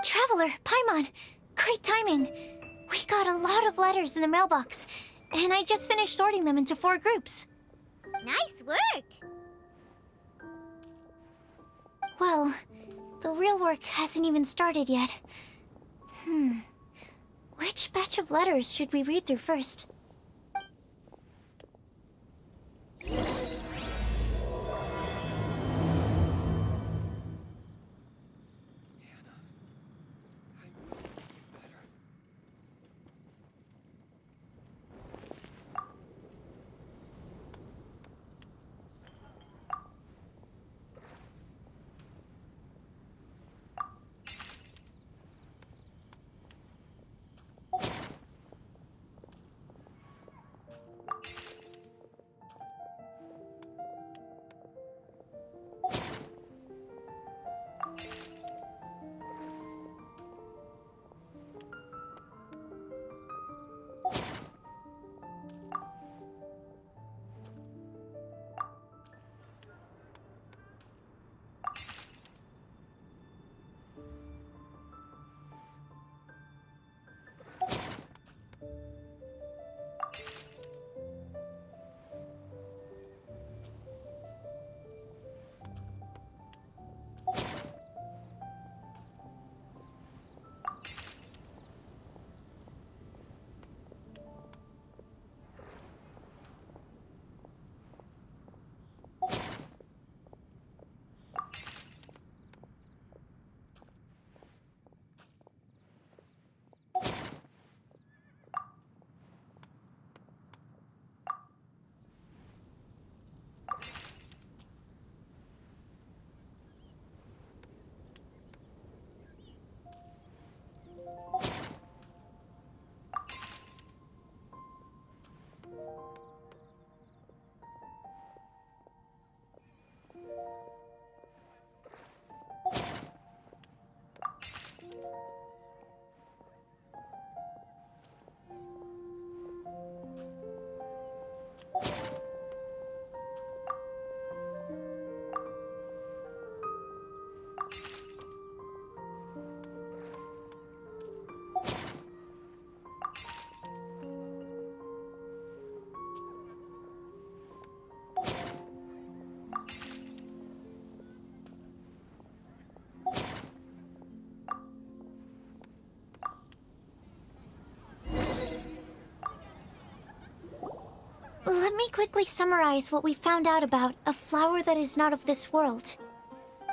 Traveler, Paimon, great timing. We got a lot of letters in the mailbox, and I just finished sorting them into 4 groups. Nice work! Well, the real work hasn't even started yet. Which batch of letters should we read through first? Let me quickly summarize what we found out about a flower that is not of this world.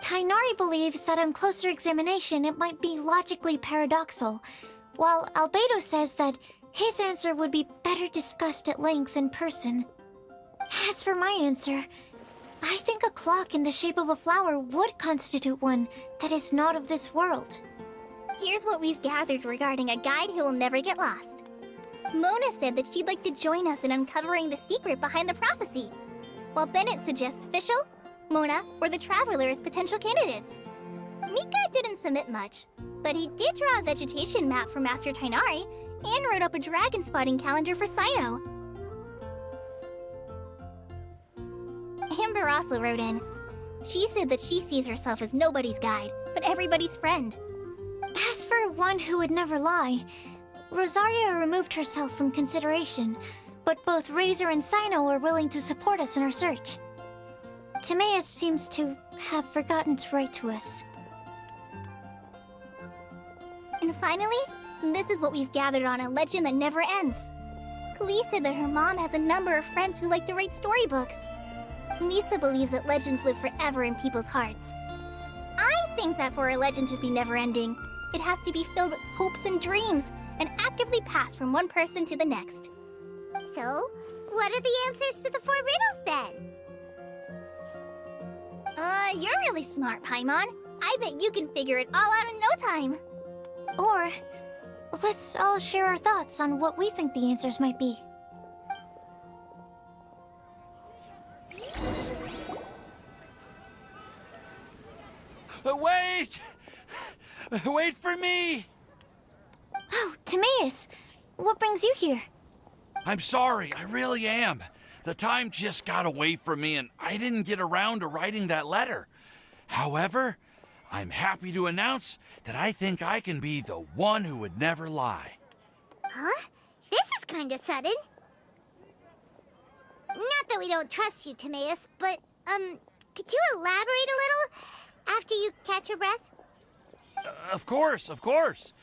Tainari believes that on closer examination it might be logically paradoxal, while Albedo says that his answer would be better discussed at length in person. As for my answer, I think a clock in the shape of a flower would constitute one that is not of this world. Here's what we've gathered regarding a guide who will never get lost. Mona said that she'd like to join us in uncovering the secret behind the prophecy, while Bennett suggests Fischl, Mona, or the Traveler as potential candidates. Mika didn't submit much, but he did draw a vegetation map for Master Tainari and wrote up a dragon spotting calendar for Sino. Amber also wrote in. She said that she sees herself as nobody's guide, but everybody's friend. As for one who would never lie, Rosaria removed herself from consideration, but both Razor and Sino are willing to support us in our search. Timaeus seems to have forgotten to write to us. And finally, this is what we've gathered on a legend that never ends. Klee said that her mom has a number of friends who like to write storybooks. Lisa believes that legends live forever in people's hearts. I think that for a legend to be never-ending, it has to be filled with hopes and dreams, and actively passed from one person to the next. So, what are the answers to the 4 riddles then? You're really smart, Paimon. I bet you can figure it all out in no time. Or, let's all share our thoughts on what we think the answers might be. Wait! Wait for me! Oh, Timaeus! What brings you here? I'm sorry, I really am. The time just got away from me and I didn't get around to writing that letter. However, I'm happy to announce that I think I can be the one who would never lie. Huh? This is kinda sudden. Not that we don't trust you, Timaeus, but, could you elaborate a little after you catch your breath? Of course, of course.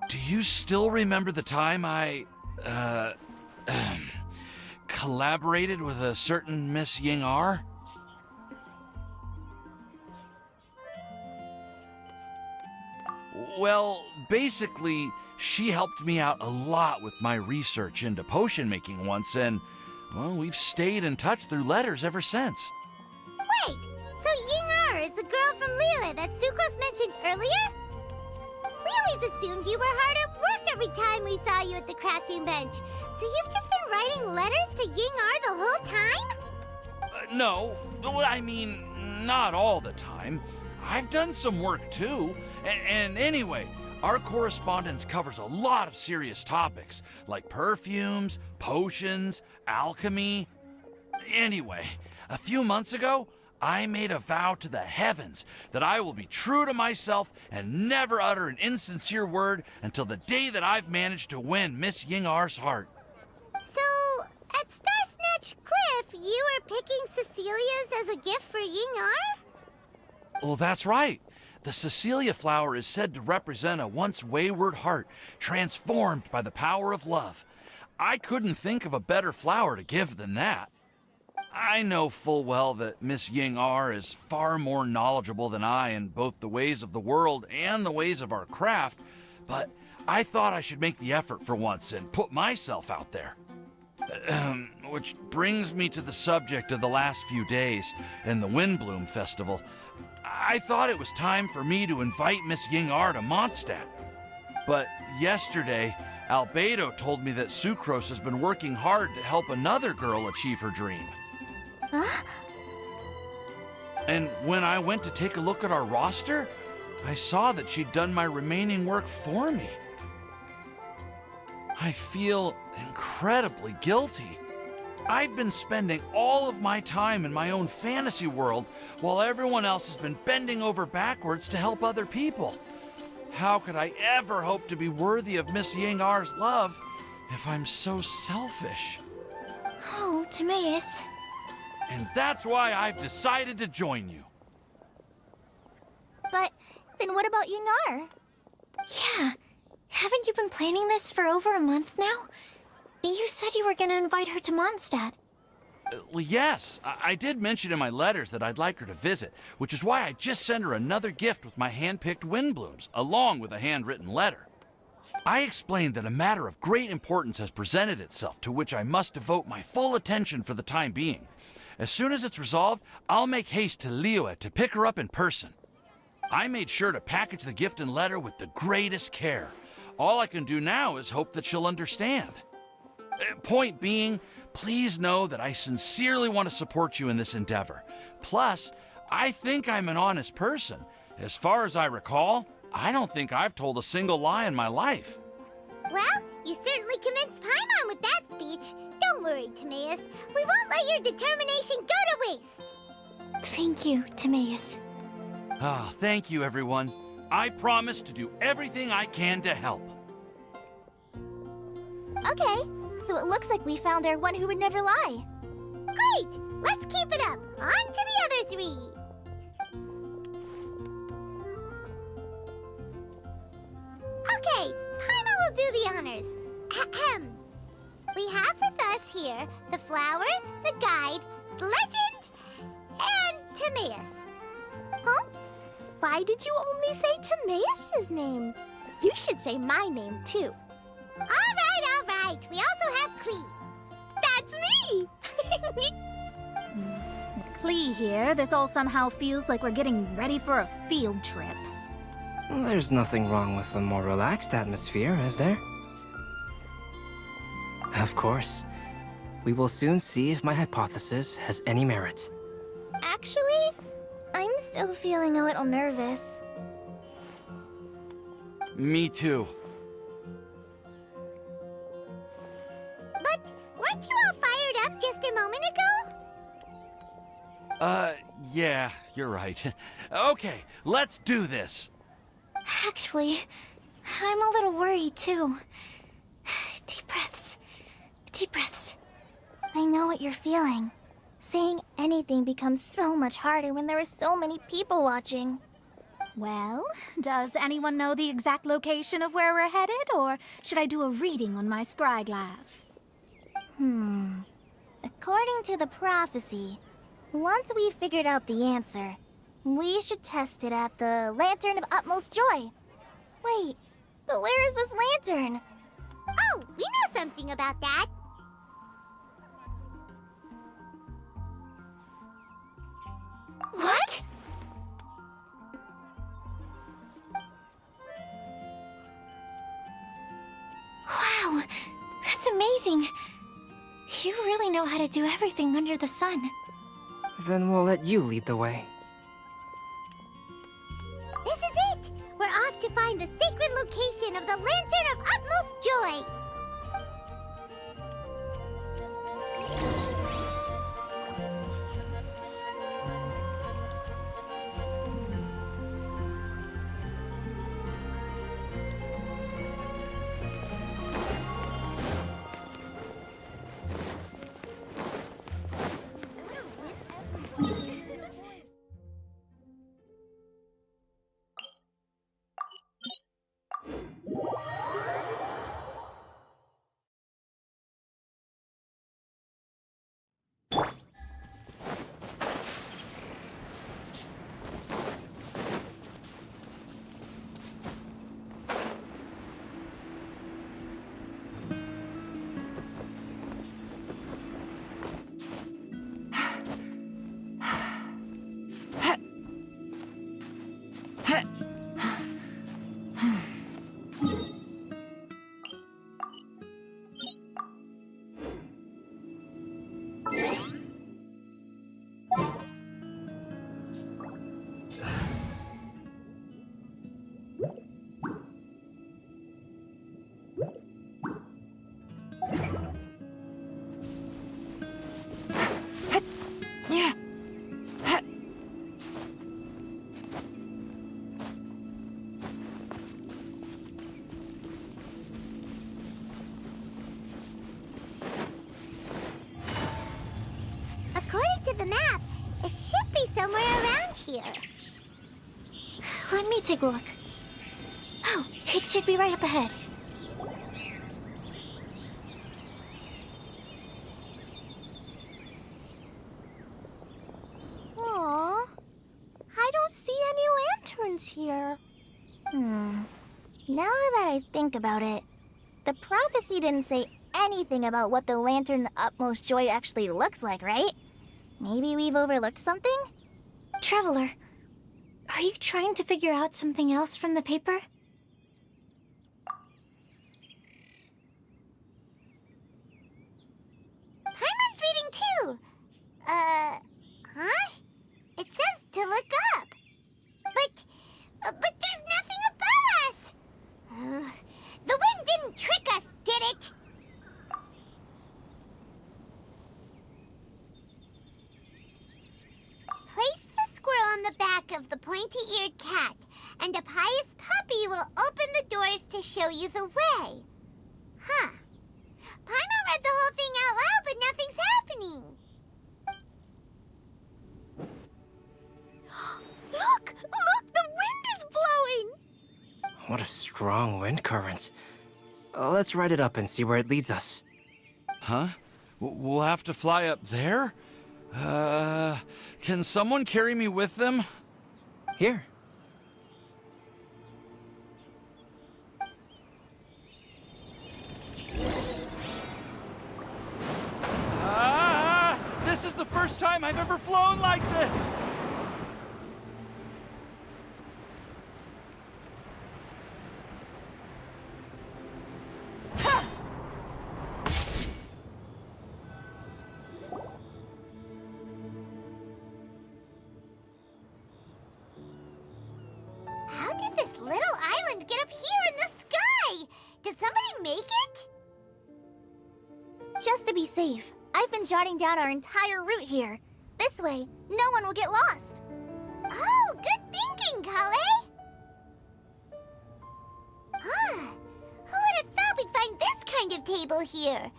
Do you still remember the time I, collaborated with a certain Miss Ying-ar? Well, basically, she helped me out a lot with my research into potion making once, and, well, we've stayed in touch through letters ever since. Wait, so Ying-ar is the girl from Liyue that Sucrose mentioned earlier? We always assumed you were hard at work every time we saw you at the crafting bench. So you've just been writing letters to Ying-ar the whole time? No, I mean, not all the time. I've done some work too. And anyway, our correspondence covers a lot of serious topics, like perfumes, potions, alchemy. Anyway, a few months ago, I made a vow to the heavens that I will be true to myself and never utter an insincere word until the day that I've managed to win Miss Ying-ar's heart. So, at Star Snatch Cliff, you were picking Cecilia's as a gift for Ying-ar? Well, that's right. The Cecilia flower is said to represent a once wayward heart transformed by the power of love. I couldn't think of a better flower to give than that. I know full well that Miss Ying-ar is far more knowledgeable than I in both the ways of the world and the ways of our craft, but I thought I should make the effort for once and put myself out there. Which brings me to the subject of the last few days and the Windblume festival. I thought it was time for me to invite Miss Ying-ar to Mondstadt. But yesterday, Albedo told me that Sucrose has been working hard to help another girl achieve her dream. Huh? And when I went to take a look at our roster, I saw that she'd done my remaining work for me. I feel incredibly guilty. I've been spending all of my time in my own fantasy world while everyone else has been bending over backwards to help other people. How could I ever hope to be worthy of Miss Ying-ar's love if I'm so selfish? Oh, Timaeus. And that's why I've decided to join you. But then what about Ying-ar? Yeah. Haven't you been planning this for over a month now? You said you were gonna invite her to Mondstadt. Well, yes, I did mention in my letters that I'd like her to visit, which is why I just sent her another gift with my hand-picked Windblooms, along with a handwritten letter. I explained that a matter of great importance has presented itself to which I must devote my full attention for the time being. As soon as it's resolved, I'll make haste to Liyue to pick her up in person. I made sure to package the gift and letter with the greatest care. All I can do now is hope that she'll understand. Point being, please know that I sincerely want to support you in this endeavor. Plus, I think I'm an honest person. As far as I recall, I don't think I've told a single lie in my life. Well, you certainly convinced Paimon with that speech. Don't worry, Timaeus. We won't let your determination go to waste. Thank you, Timaeus. Ah, thank you, everyone. I promise to do everything I can to help. Okay, so it looks like we found our one who would never lie. Great! Let's keep it up. On to the other 3. Okay, Paimon will do the honors. Ahem. We have with us here the flower, the guide, the legend, and Timaeus. Huh? Why did you only say Timaeus' name? You should say my name, too. All right. We also have Klee. That's me! With Klee here, this all somehow feels like we're getting ready for a field trip. There's nothing wrong with a more relaxed atmosphere, is there? Of course. We will soon see if my hypothesis has any merit. Actually, I'm still feeling a little nervous. Me too. But weren't you all fired up just a moment ago? Yeah, you're right. Okay, let's do this. Actually, I'm a little worried too. Deep breaths. Deep breaths. I know what you're feeling. Saying anything becomes so much harder when there are so many people watching. Well, does anyone know the exact location of where we're headed, or should I do a reading on my scry glass? According to the prophecy, once we've figured out the answer, we should test it at the Lantern of Utmost Joy. Wait, but where is this lantern? Oh, we know something about that. What? Wow, that's amazing. You really know how to do everything under the sun. Then we'll let you lead the way. This is it! We're off to find the sacred location of the Lantern of Utmost Joy! According to the map, it should be somewhere around here. Let me take a look. Oh, it should be right up ahead. Aww. I don't see any lanterns here. Now that I think about it, the prophecy didn't say anything about what the Lantern of Utmost Joy actually looks like, right? Maybe we've overlooked something? Traveler, are you trying to figure out something else from the paper? Paimon's reading too. Huh? It says to look up. But there's nothing above us. The wind didn't trick us, did it? Place the squirrel on the back of the pointy-eared cat, and a pious puppy will open the doors to show you the way. Huh. Paimon read the whole thing out loud, but nothing's happening. Look! Look! The wind is blowing! What a strong wind current. Let's ride it up and see where it leads us. Huh? We'll have to fly up there? Can someone carry me with them? Here. This is the first time I've ever flown like this! How did this little island get up here in the sky? Did somebody make it? Just to be safe, I've been jotting down our entire route here. This way, no one will get lost. Oh, good thinking, Kale. Huh. Who would have thought we'd find this kind of table here?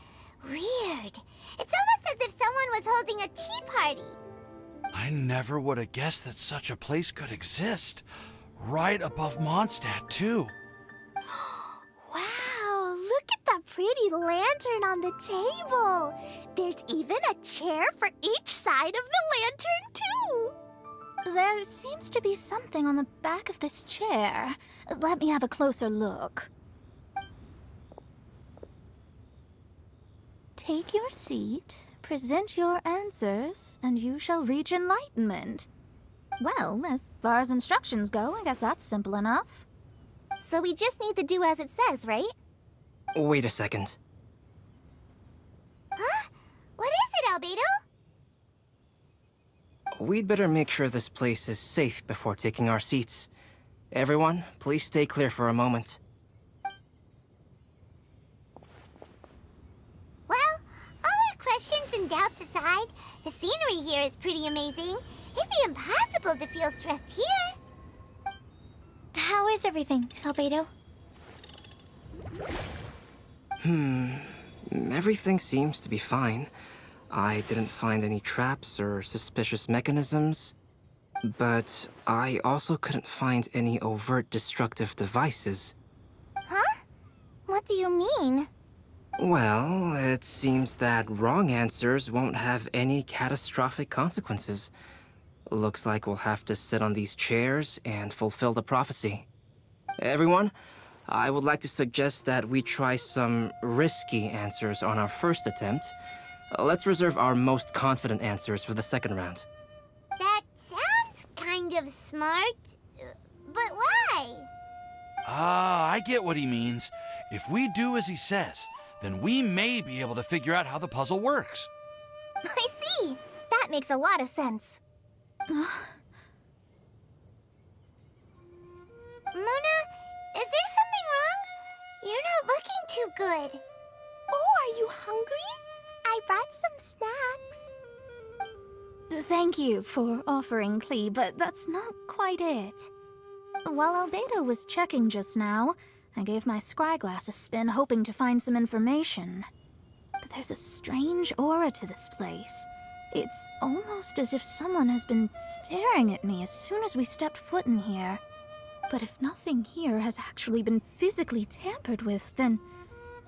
Weird. It's almost as if someone was holding a tea party. I never would have guessed that such a place could exist. Right above Mondstadt, too. Wow, look at that pretty lantern on the table. There's even a chair for each side of the lantern, too. There seems to be something on the back of this chair. Let me have a closer look. Take your seat, present your answers, and you shall reach enlightenment. Well, as far as instructions go, I guess that's simple enough. So we just need to do as it says, right? Wait a second. Huh? What is it, Albedo? We'd better make sure this place is safe before taking our seats. Everyone, please stay clear for a moment. Well, all our questions and doubts aside, the scenery here is pretty amazing. It'd be impossible to feel stressed here. How is everything, Albedo? Everything seems to be fine. I didn't find any traps or suspicious mechanisms, but I also couldn't find any overt destructive devices. Huh? What do you mean? Well, it seems that wrong answers won't have any catastrophic consequences. Looks like we'll have to sit on these chairs and fulfill the prophecy. Everyone, I would like to suggest that we try some risky answers on our first attempt. Let's reserve our most confident answers for the second round. That sounds kind of smart, but why? Ah, I get what he means. If we do as he says, then we may be able to figure out how the puzzle works. I see. That makes a lot of sense. Mona, is there something wrong? You're not looking too good. Oh, are you hungry? I brought some snacks. Thank you for offering, Klee, but that's not quite it. While Albedo was checking just now, I gave my scryglass a spin hoping to find some information. But there's a strange aura to this place. It's almost as if someone has been staring at me as soon as we stepped foot in here. But if nothing here has actually been physically tampered with, then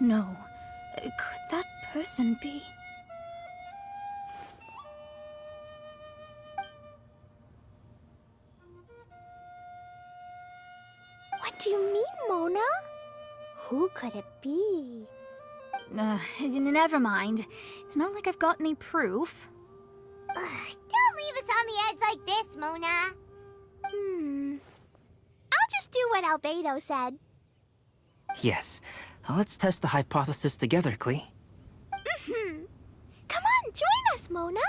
no. Could that person be? What do you mean, Mona? Who could it be? Never mind. It's not like I've got any proof. Don't leave us on the edge like this, Mona. I'll just do what Albedo said. Yes, let's test the hypothesis together, Klee. Come on, join us, Mona.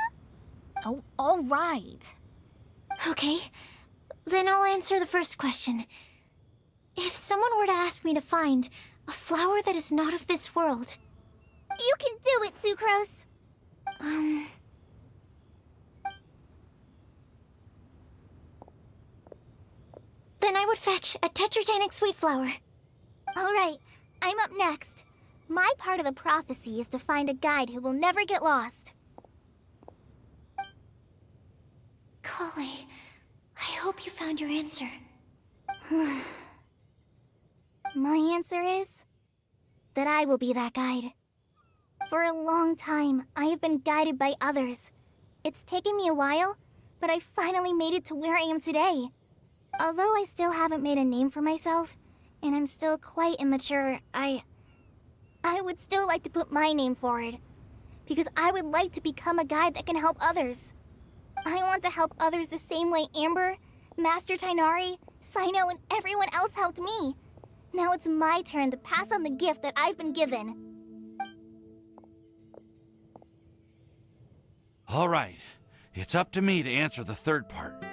Oh, all right. Okay, then I'll answer the first question. If someone were to ask me to find a flower that is not of this world, You can do it, Sucrose. then I would fetch a tetratanic sweet flower. All right, I'm up next. My part of the prophecy is to find a guide who will never get lost. Kale, I hope you found your answer. My answer is that I will be that guide. For a long time, I have been guided by others. It's taken me a while, but I finally made it to where I am today. Although I still haven't made a name for myself, and I'm still quite immature, I would still like to put my name forward. because I would like to become a guide that can help others. I want to help others the same way Amber, Master Tainari, Sino, and everyone else helped me. Now it's my turn to pass on the gift that I've been given. All right, it's up to me to answer the third part.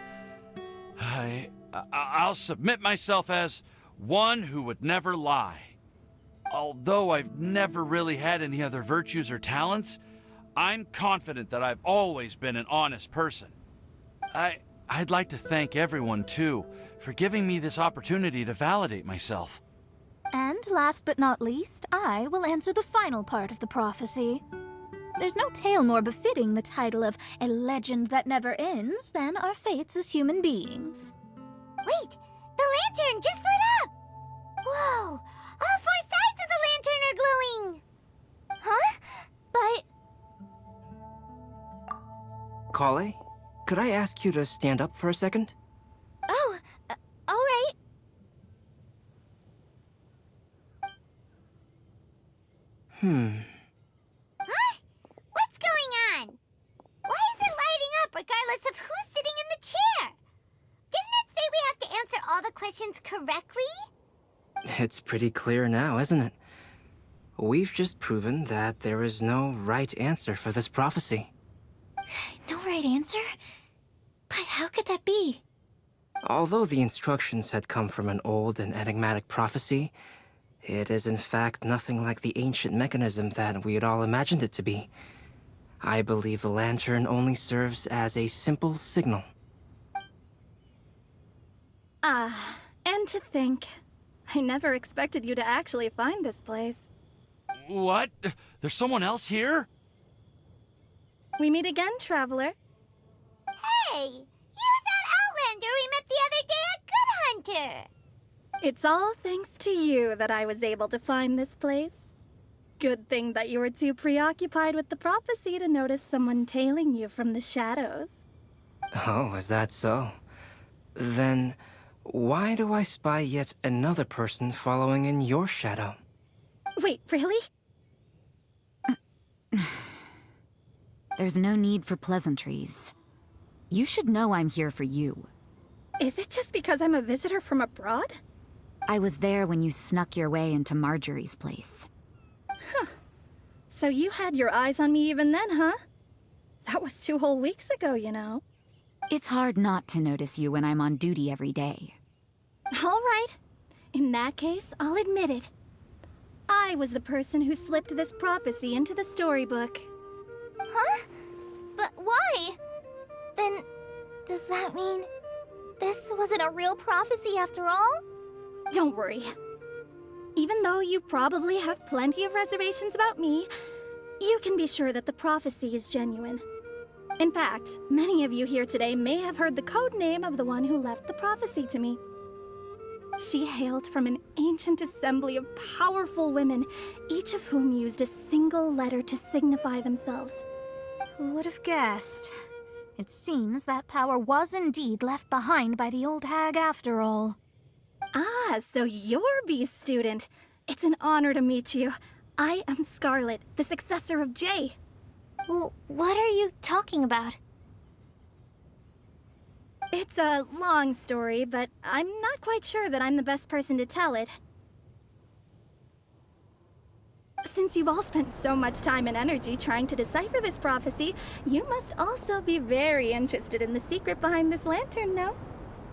I'll submit myself as one who would never lie. Although I've never really had any other virtues or talents, I'm confident that I've always been an honest person. I'd like to thank everyone, too, for giving me this opportunity to validate myself. And last but not least, I will answer the final part of the prophecy. There's no tale more befitting the title of a legend that never ends than our fates as human beings. Wait! The lantern just lit up! Whoa! All four sides of the lantern are glowing! Huh? But... Kale, could I ask you to stand up for a second? Oh, alright. Huh? What's going on? Why is it lighting up regardless of who's sitting in the chair? Didn't it say we have to answer all the questions correctly? It's pretty clear now, isn't it? We've just proven that there is no right answer for this prophecy. No right answer? But how could that be? Although the instructions had come from an old and enigmatic prophecy, it is in fact nothing like the ancient mechanism that we had all imagined it to be. I believe the lantern only serves as a simple signal. And to think, I never expected you to actually find this place. What? There's someone else here? We meet again, traveler. Hey! You're that Outlander we met the other day at Good Hunter! It's all thanks to you that I was able to find this place. Good thing that you were too preoccupied with the prophecy to notice someone tailing you from the shadows. Oh, is that so? Then, why do I spy yet another person following in your shadow? Wait, really? There's no need for pleasantries. You should know I'm here for you. Is it just because I'm a visitor from abroad? I was there when you snuck your way into Marjorie's place. So you had your eyes on me even then, huh? That was 2 whole weeks ago, you know. It's hard not to notice you when I'm on duty every day. All right. In that case, I'll admit it. I was the person who slipped this prophecy into the storybook. Huh? But why? Then, does that mean this wasn't a real prophecy after all? Don't worry. Even though you probably have plenty of reservations about me, you can be sure that the prophecy is genuine. In fact, many of you here today may have heard the code name of the one who left the prophecy to me. She hailed from an ancient assembly of powerful women, each of whom used a single letter to signify themselves. Who would have guessed? It seems that power was indeed left behind by the old hag after all. Ah, so you're B's student. It's an honor to meet you. I am Scarlet, the successor of Jay. Well, what are you talking about? It's a long story, but I'm not quite sure that I'm the best person to tell it. Since you've all spent so much time and energy trying to decipher this prophecy, you must also be very interested in the secret behind this lantern, no?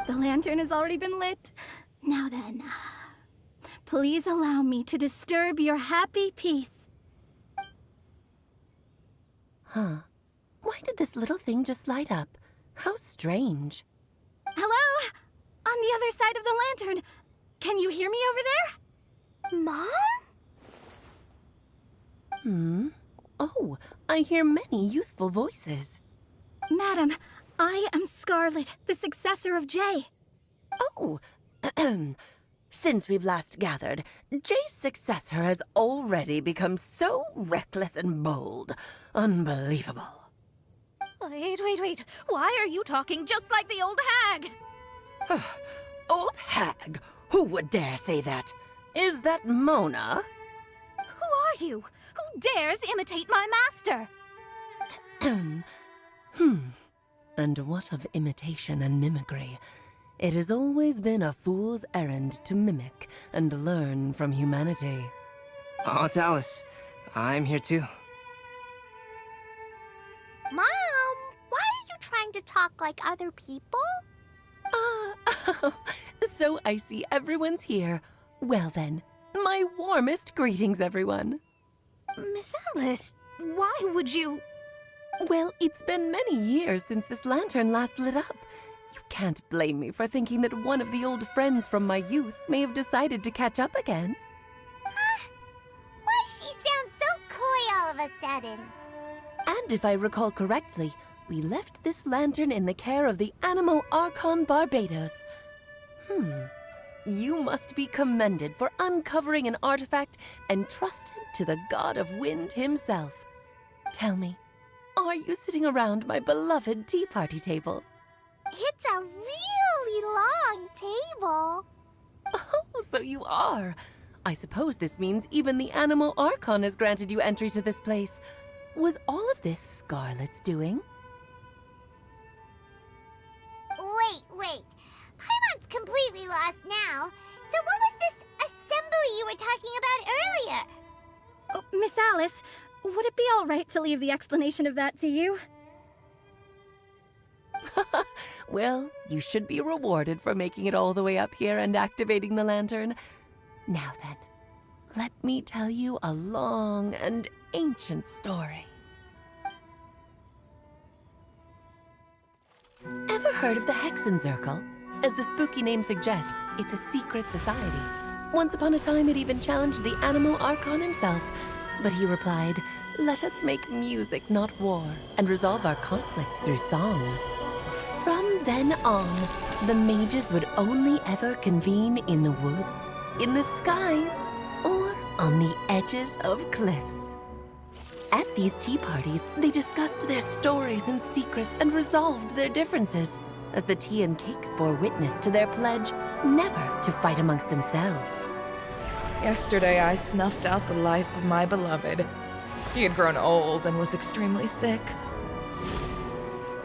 The lantern has already been lit. Now then, please allow me to disturb your happy peace. Huh. Why did this little thing just light up? How strange. Hello? On the other side of the lantern. Can you hear me over there? Mom? Oh, I hear many youthful voices. Madam, I am Scarlet, the successor of Jay. Oh, since we've last gathered, Jay's successor has already become so reckless and bold. Unbelievable. Wait. Why are you talking just like the old hag? Old hag? Who would dare say that? Is that Mona? Who are you? Who dares imitate my master? And what of imitation and mimicry? It has always been a fool's errand to mimic and learn from humanity. Oh, Dallas, I'm here too. Mom, why are you trying to talk like other people? So I see everyone's here. Well then, my warmest greetings, everyone. Miss Alice, why would you... Well, it's been many years since this lantern last lit up. You can't blame me for thinking that one of the old friends from my youth may have decided to catch up again. Why she sounds so coy all of a sudden? And if I recall correctly, we left this lantern in the care of the Animo Archon Barbados. You must be commended for uncovering an artifact entrusted to the god of wind himself. Tell me, are you sitting around my beloved tea party table? It's a really long table. Oh, so you are. I suppose this means even the Animo Archon has granted you entry to this place. Was all of this Scarlet's doing? Wait. Paimon's completely lost now. So what was this assembly you were talking about earlier? Oh, Miss Alice, would it be all right to leave the explanation of that to you? Well, you should be rewarded for making it all the way up here and activating the lantern. Now then, let me tell you a long and ancient story. Ever heard of the Hexenzirkel? As the spooky name suggests, it's a secret society. Once upon a time, it even challenged the Animo Archon himself. But he replied, "Let us make music, not war, and resolve our conflicts through song." From then on, the mages would only ever convene in the woods, in the skies, or on the edges of cliffs. At these tea parties, they discussed their stories and secrets and resolved their differences, as the tea and cakes bore witness to their pledge never to fight amongst themselves. Yesterday I snuffed out the life of my beloved. He had grown old and was extremely sick.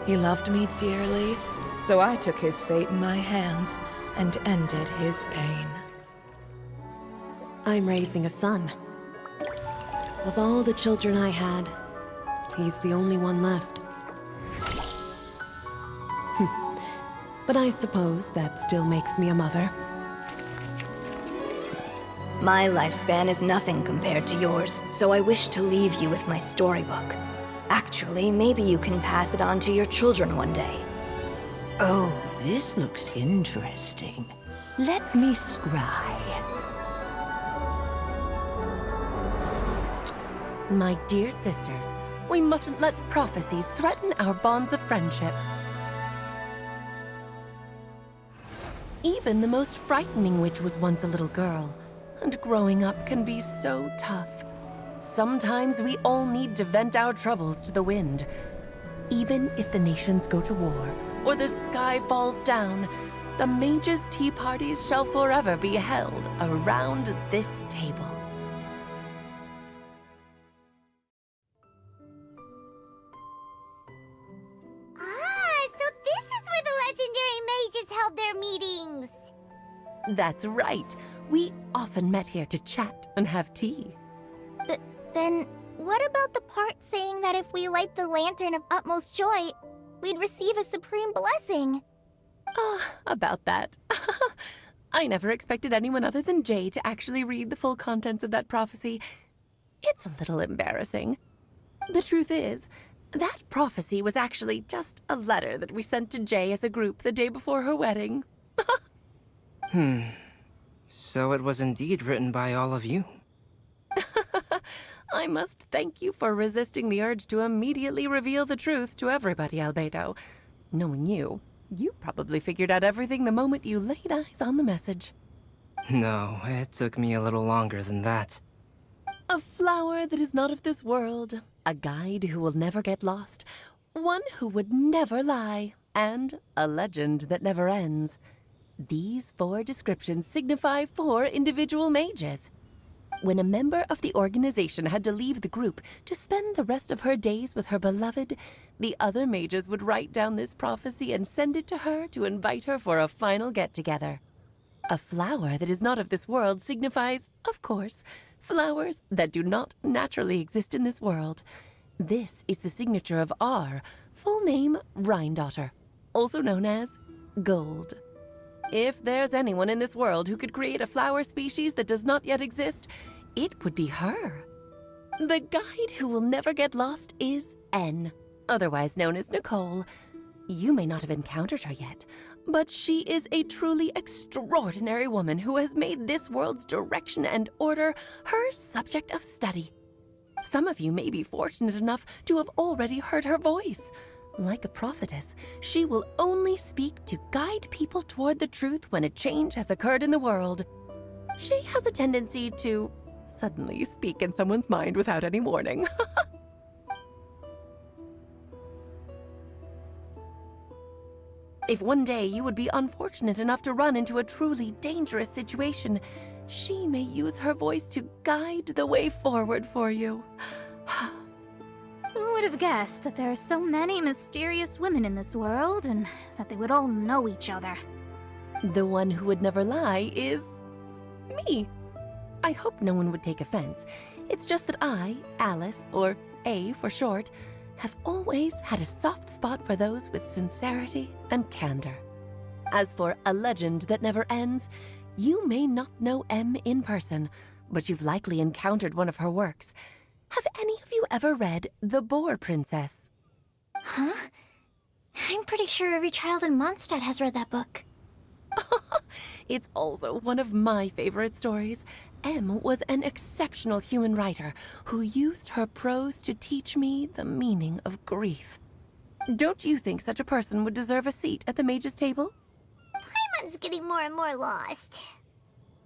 He loved me dearly, so I took his fate in my hands and ended his pain. I'm raising a son. Of all the children I had, he's the only one left. But I suppose that still makes me a mother. My lifespan is nothing compared to yours, so I wish to leave you with my storybook. Actually, maybe you can pass it on to your children one day. Oh, this looks interesting. Let me scry. My dear sisters, we mustn't let prophecies threaten our bonds of friendship. Even the most frightening witch was once a little girl, and growing up can be so tough. Sometimes we all need to vent our troubles to the wind. Even if the nations go to war, or the sky falls down, the mages' tea parties shall forever be held around this table. So this is where the legendary mages held their meetings. That's right. We often met here to chat and have tea. Then, what about the part saying that if we light the lantern of utmost joy, we'd receive a supreme blessing? About that. I never expected anyone other than Jay to actually read the full contents of that prophecy. It's a little embarrassing. The truth is, that prophecy was actually just a letter that we sent to Jay as a group the day before her wedding. So it was indeed written by all of you. I must thank you for resisting the urge to immediately reveal the truth to everybody, Albedo. Knowing you, you probably figured out everything the moment you laid eyes on the message. No, it took me a little longer than that. A flower that is not of this world, a guide who will never get lost, one who would never lie, and a legend that never ends. These 4 descriptions signify 4 individual mages. When a member of the organization had to leave the group to spend the rest of her days with her beloved, the other mages would write down this prophecy and send it to her to invite her for a final get-together. A flower that is not of this world signifies, of course, flowers that do not naturally exist in this world. This is the signature of our full name, Rhindaughter, also known as Gold. If there's anyone in this world who could create a flower species that does not yet exist, it would be her. The guide who will never get lost is N, otherwise known as Nicole. You may not have encountered her yet, but she is a truly extraordinary woman who has made this world's direction and order her subject of study. Some of you may be fortunate enough to have already heard her voice. Like a prophetess, she will only speak to guide people toward the truth when a change has occurred in the world. She has a tendency to suddenly speak in someone's mind without any warning. If one day you would be unfortunate enough to run into a truly dangerous situation, she may use her voice to guide the way forward for you. Who would have guessed that there are so many mysterious women in this world and that they would all know each other? The one who would never lie is me. I hope no one would take offense. It's just that I, Alice, or A for short, have always had a soft spot for those with sincerity and candor. As for a legend that never ends, you may not know M in person, but you've likely encountered one of her works. Have any of you ever read The Boar Princess? Huh? I'm pretty sure every child in Mondstadt has read that book. It's also one of my favorite stories. M was an exceptional human writer who used her prose to teach me the meaning of grief. Don't you think such a person would deserve a seat at the mage's table? Paimon's getting more and more lost.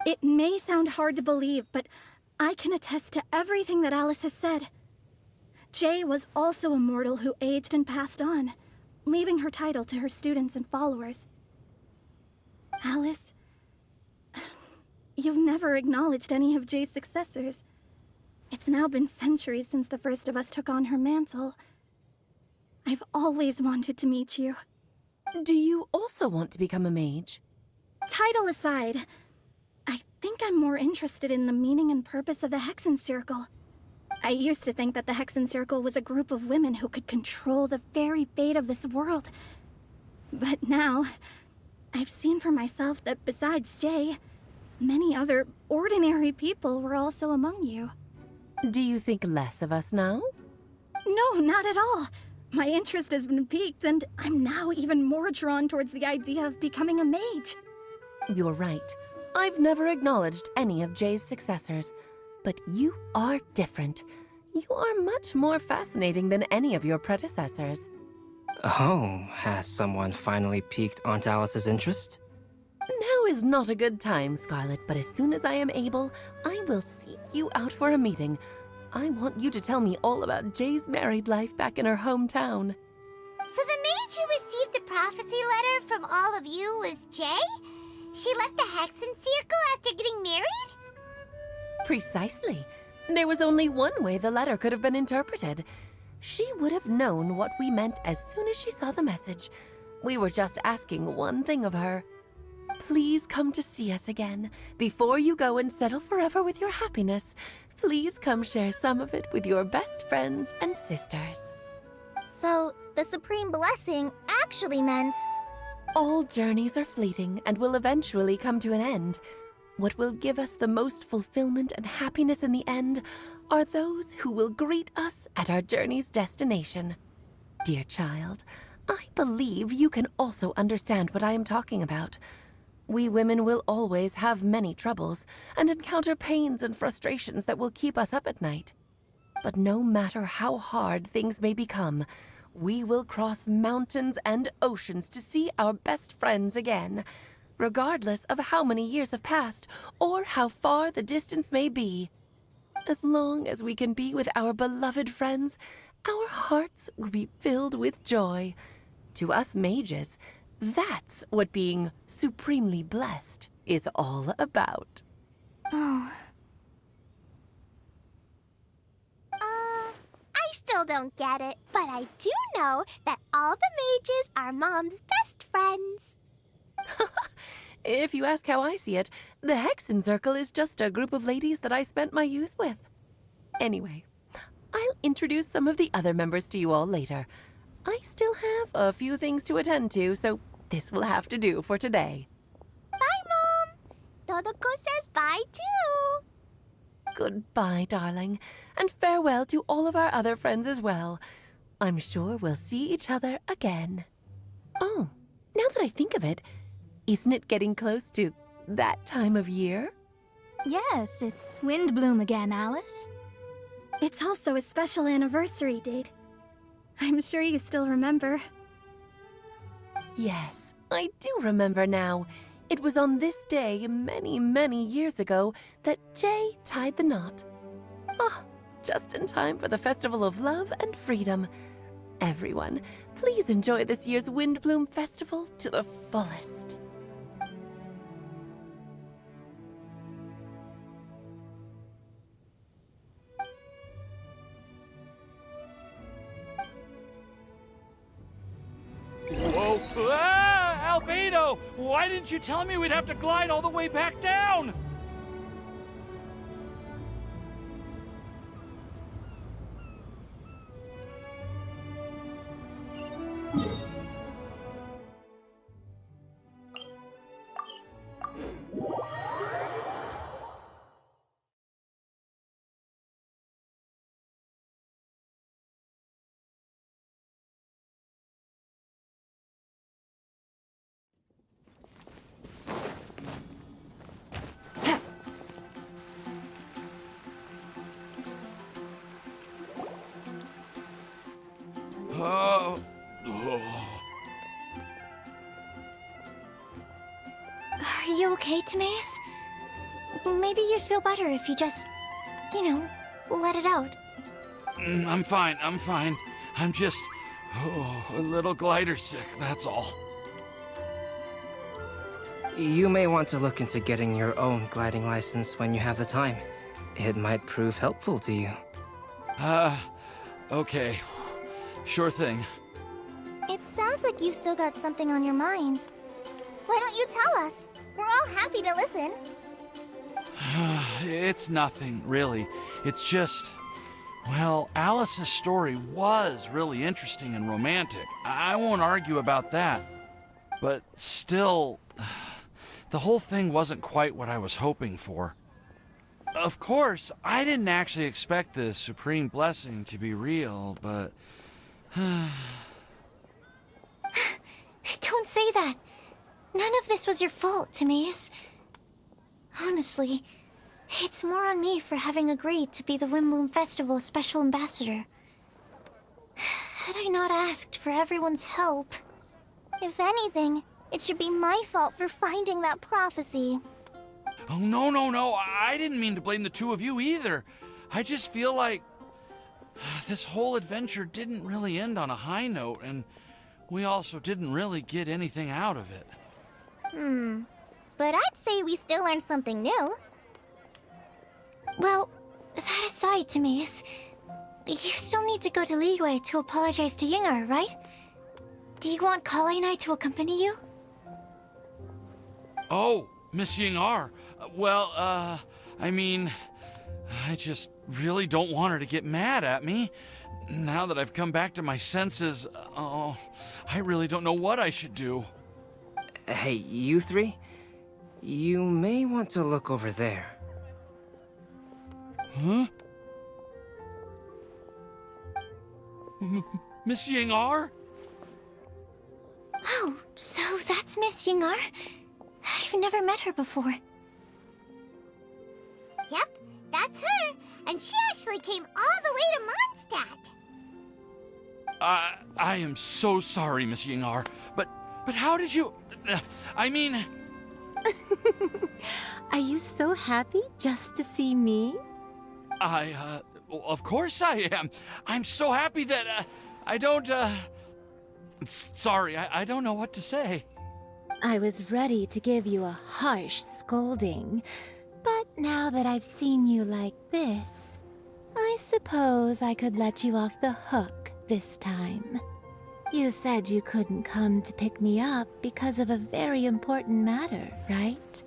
It may sound hard to believe, but I can attest to everything that Alice has said. Jay was also a mortal who aged and passed on, leaving her title to her students and followers. Alice, you've never acknowledged any of Jay's successors. It's now been centuries since the first of us took on her mantle. I've always wanted to meet you. Do you also want to become a mage? Title aside, I think I'm more interested in the meaning and purpose of the Hexen Circle. I used to think that the Hexen Circle was a group of women who could control the very fate of this world. But now, I've seen for myself that besides Jay, many other ordinary people were also among you. Do you think less of us now? No, not at all. My interest has been piqued, and I'm now even more drawn towards the idea of becoming a mage. You're right. I've never acknowledged any of Jay's successors, but you are different. You are much more fascinating than any of your predecessors. Oh, has someone finally piqued Aunt Alice's interest? Now is not a good time, Scarlet, but as soon as I am able, I will seek you out for a meeting. I want you to tell me all about Jay's married life back in her hometown. So the mage who received the prophecy letter from all of you was Jay? She left the Hexen Circle after getting married? Precisely. There was only one way the letter could have been interpreted. She would have known what we meant as soon as she saw the message. We were just asking one thing of her. Please come to see us again. Before you go and settle forever with your happiness, please come share some of it with your best friends and sisters. So, the Supreme Blessing actually meant... All journeys are fleeting and will eventually come to an end. What will give us the most fulfillment and happiness in the end are those who will greet us at our journey's destination. Dear child, I believe you can also understand what I am talking about. We women will always have many troubles and encounter pains and frustrations that will keep us up at night. But no matter how hard things may become, we will cross mountains and oceans to see our best friends again, regardless of how many years have passed or how far the distance may be. As long as we can be with our beloved friends, our hearts will be filled with joy. To us mages, that's what being supremely blessed is all about. Oh. still don't get it, but I do know that all the mages are Mom's best friends. If you ask how I see it, the Hexen Circle is just a group of ladies that I spent my youth with. Anyway, I'll introduce some of the other members to you all later. I still have a few things to attend to, so this will have to do for today. Bye, Mom. Todoko says bye, too. Goodbye, darling, and farewell to all of our other friends as well. I'm sure we'll see each other again. Oh, now that I think of it, isn't it getting close to that time of year? Yes, it's Windblume again, Alice. It's also a special anniversary date. I'm sure you still remember. Yes, I do remember now. It was on this day many, many years ago that Jay tied the knot. Ah, just in time for the Festival of Love and Freedom. Everyone, please enjoy this year's Windblume Festival to the fullest. Whoa! Ah, Albedo! Why didn't you tell me we'd have to glide all the way back down? Oh. Are you okay, Timaeus? Maybe you'd feel better if you just, let it out. I'm fine, I'm fine. I'm just a little glider sick, that's all. You may want to look into getting your own gliding license when you have the time. It might prove helpful to you. Okay. Sure thing. It sounds like you've still got something on your minds. Why don't you tell us? We're all happy to listen. It's nothing, really. It's just... Well, Alice's story was really interesting and romantic. I won't argue about that. But still, the whole thing wasn't quite what I was hoping for. Of course, I didn't actually expect the Supreme Blessing to be real, but... Don't say that. None of this was your fault, Timaeus. Honestly, it's more on me for having agreed to be the Windblume Festival Special Ambassador. Had I not asked for everyone's help... If anything, it should be my fault for finding that prophecy. Oh, no. I didn't mean to blame the two of you either. I just feel like... this whole adventure didn't really end on a high note, and we also didn't really get anything out of it. But I'd say we still learned something new. Well, that aside, Timaeus, you still need to go to Liyue to apologize to Yingar, right? Do you want Kale and I to accompany you? Oh, Miss Yingar. Well, I mean... I just really don't want her to get mad at me. Now that I've come back to my senses, I really don't know what I should do. Hey, you three? You may want to look over there. Huh? Miss Yingar? Oh, so that's Miss Yingar? I've never met her before. Yep, that's her. And she actually came all the way to Mondstadt. I am so sorry, Miss Yingar, but how did you... I mean... Are you so happy just to see me? Of course I am. I'm so happy that, I don't, Sorry, I don't know what to say. I was ready to give you a harsh scolding, but now that I've seen you like this, I suppose I could let you off the hook this time. You said you couldn't come to pick me up because of a very important matter, right?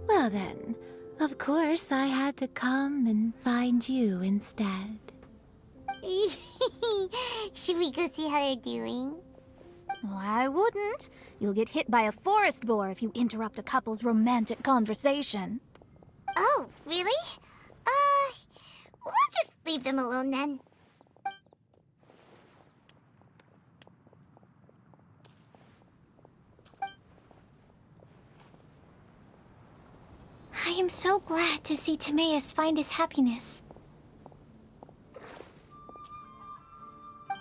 Well then, of course I had to come and find you instead. Should we go see how they're doing? Oh, I wouldn't. You'll get hit by a forest boar if you interrupt a couple's romantic conversation. Oh, really? We'll just leave them alone then. I am so glad to see Timaeus find his happiness.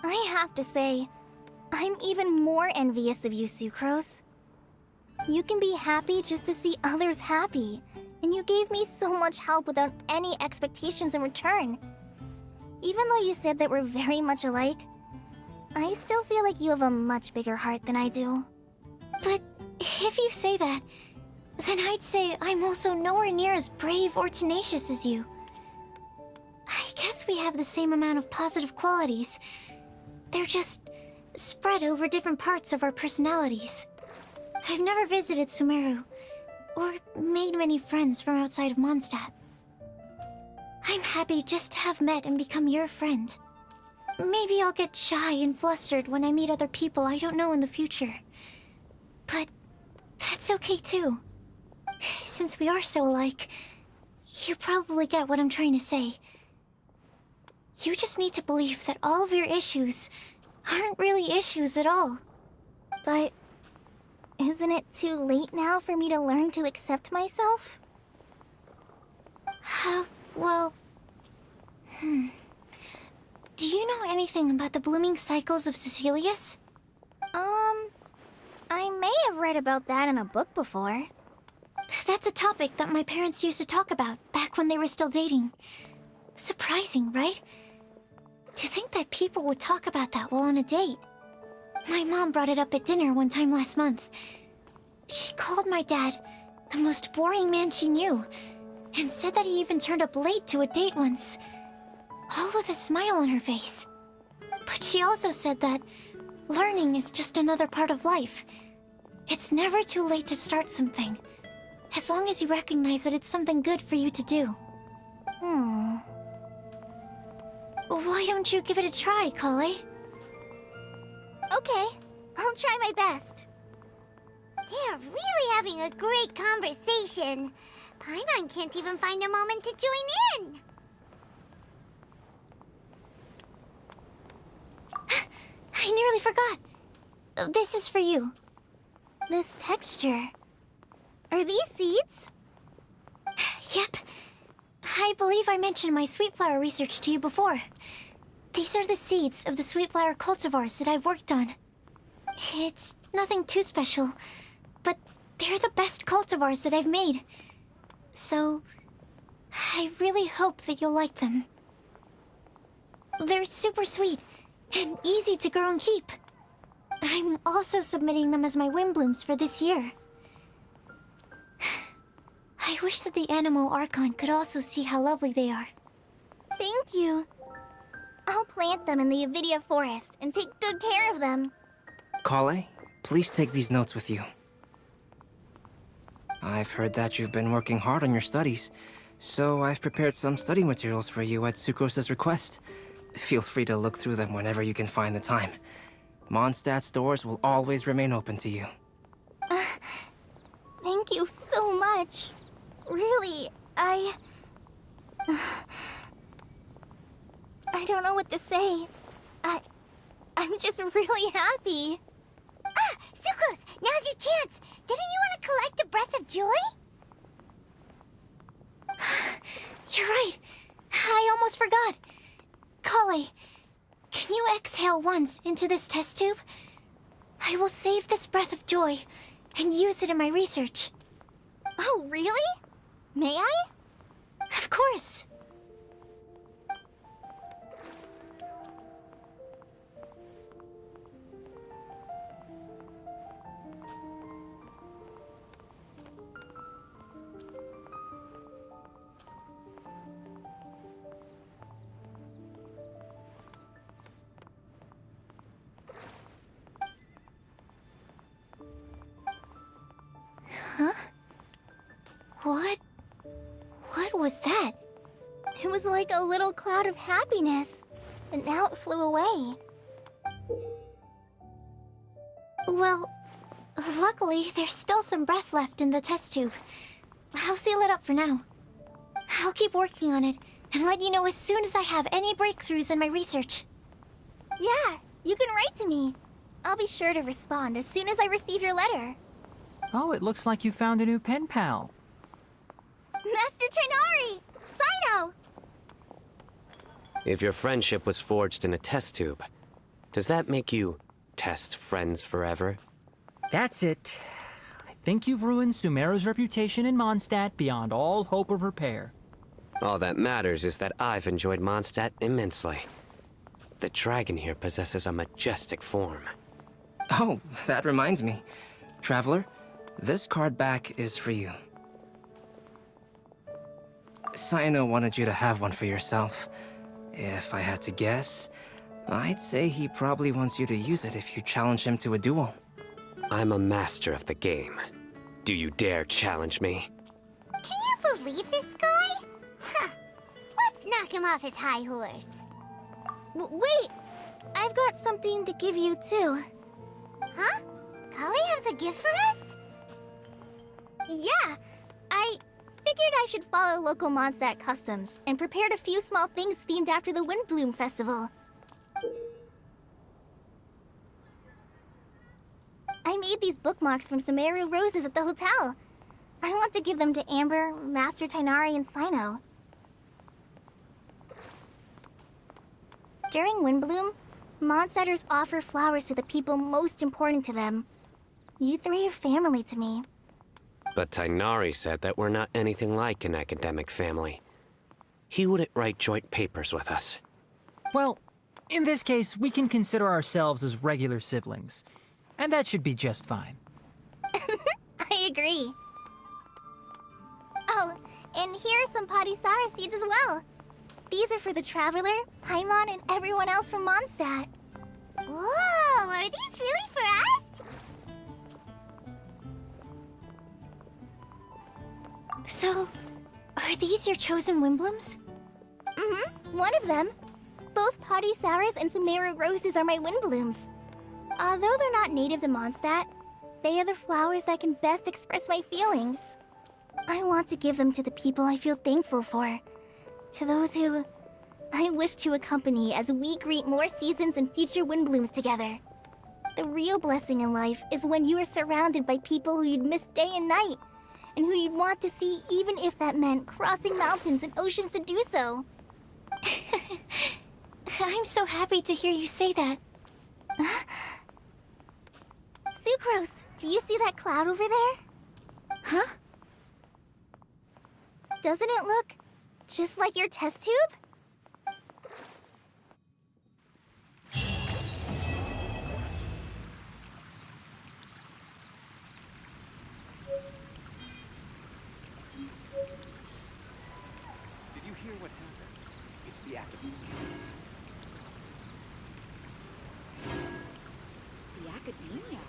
I have to say, I'm even more envious of you, Sucrose. You can be happy just to see others happy, and you gave me so much help without any expectations in return. Even though you said that we're very much alike, I still feel like you have a much bigger heart than I do. But if you say that, then I'd say I'm also nowhere near as brave or tenacious as you. I guess we have the same amount of positive qualities. They're just spread over different parts of our personalities. I've never visited Sumeru, or made many friends from outside of Mondstadt. I'm happy just to have met and become your friend. Maybe I'll get shy and flustered when I meet other people I don't know in the future. But that's okay too. Since we are so alike, you probably get what I'm trying to say. You just need to believe that all of your issues aren't really issues at all. But isn't it too late now for me to learn to accept myself? Well... Do you know anything about the blooming cycles of Cecilius? I may have read about that in a book before. That's a topic that my parents used to talk about back when they were still dating. Surprising, right? To think that people would talk about that while on a date. My mom brought it up at dinner one time last month. She called my dad the most boring man she knew, and said that he even turned up late to a date once, all with a smile on her face. But she also said that learning is just another part of life. It's never too late to start something, as long as you recognize that it's something good for you to do. Why don't you give it a try, Kale? Okay, I'll try my best. They're really having a great conversation. Paimon can't even find a moment to join in. I nearly forgot. This is for you. This texture. Are these seeds? Yep. I believe I mentioned my sweet flower research to you before. These are the seeds of the sweet flower cultivars that I've worked on. It's nothing too special, but they're the best cultivars that I've made. So, I really hope that you'll like them. They're super sweet and easy to grow and keep. I'm also submitting them as my Windblooms for this year. I wish that the Animo Archon could also see how lovely they are. Thank you. I'll plant them in the Avidia forest and take good care of them. Kale, please take these notes with you. I've heard that you've been working hard on your studies, so I've prepared some study materials for you at Sucrose's request. Feel free to look through them whenever you can find the time. Mondstadt's doors will always remain open to you. Thank you so much. Really, I don't know what to say. I'm just really happy. Sucrose, now's your chance. Didn't you want to collect a breath of joy? You're right. I almost forgot. Kale, can you exhale once into this test tube? I will save this breath of joy and use it in my research. Oh, really? May I? Of course. Huh? What was that? It was like a little cloud of happiness, and now it flew away. Well, luckily, there's still some breath left in the test tube. I'll seal it up for now. I'll keep working on it, and let you know as soon as I have any breakthroughs in my research. Yeah, you can write to me. I'll be sure to respond as soon as I receive your letter. Oh, it looks like you found a new pen pal. Master Tainari! Sino! If your friendship was forged in a test tube, does that make you test friends forever? That's it. I think you've ruined Sumeru's reputation in Mondstadt beyond all hope of repair. All that matters is that I've enjoyed Mondstadt immensely. The dragon here possesses a majestic form. Oh, that reminds me. Traveler, this card back is for you. Sino wanted you to have one for yourself. If I had to guess, I'd say he probably wants you to use it if you challenge him to a duel. I'm a master of the game. Do you dare challenge me? Can you believe this guy? Huh. Let's knock him off his high horse. Wait! I've got something to give you, too. Huh? Kali has a gift for us? Yeah! I figured I should follow local Mondstadt customs and prepared a few small things themed after the Windblume festival. I made these bookmarks from Sumeru roses at the hotel. I want to give them to Amber, Master Tainari, and Sino. During Windblume, Mondstadters offer flowers to the people most important to them. You three are family to me. But Tainari said that we're not anything like an academic family. He wouldn't write joint papers with us. Well, in this case, we can consider ourselves as regular siblings. And that should be just fine. I agree. Oh, and here are some Padisara seeds as well. These are for the Traveler, Paimon, and everyone else from Mondstadt. Whoa, are these really for us? So, are these your chosen Windblooms? Mm-hmm, one of them. Both Padisaras and Sumeru roses are my Windblooms. Although they're not native to Mondstadt, they are the flowers that can best express my feelings. I want to give them to the people I feel thankful for. To those who I wish to accompany as we greet more seasons and future Windblooms together. The real blessing in life is when you are surrounded by people who you'd miss day and night, and who you'd want to see even if that meant crossing mountains and oceans to do so. I'm so happy to hear you say that. Sucrose, do you see that cloud over there? Huh? Doesn't it look just like your test tube? Did you hear what happened? It's the Academia. The Academia?